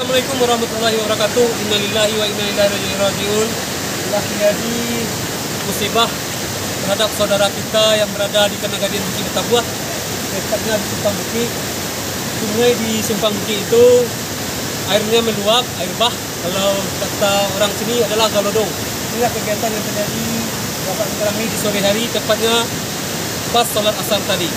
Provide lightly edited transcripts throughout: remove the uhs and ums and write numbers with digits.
Assalamualaikum warahmatullahi wabarakatuh. Innalillahi wa inna ilaihi rajiun. Telah terjadi musibah terhadap saudara kita yang berada di Kenagadian Bukit Betabuah, tepatnya di Simpang Bukit. Sungai di Simpang Bukit itu airnya meluap, air bah. Kalau kata orang sini adalah galodong. Inilah kegiatan yang terjadi dapat kami di sore hari, tepatnya pas sholat asar tadi.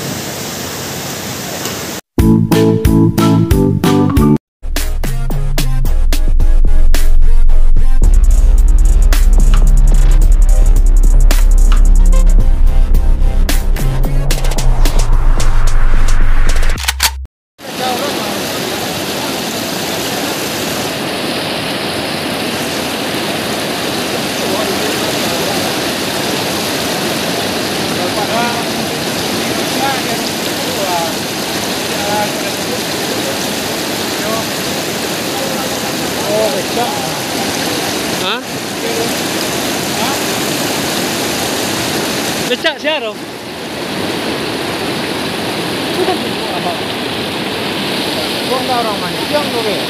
Oh, becak. Hah? Becak siapa? Kok nggak orang mana? Yang tuh deh.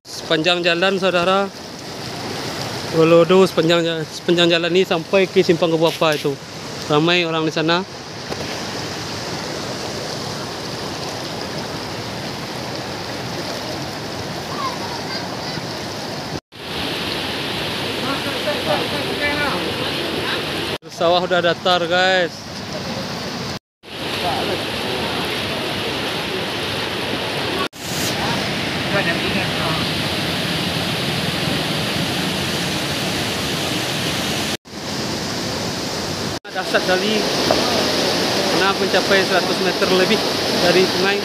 Sepanjang jalan saudara Wolodo, sepanjang jalan ini sampai ke Simpang Kebuapa itu ramai orang di sana. Sawah udah datar guys. Dasar kali karena mencapai 100 meter lebih dari sungai.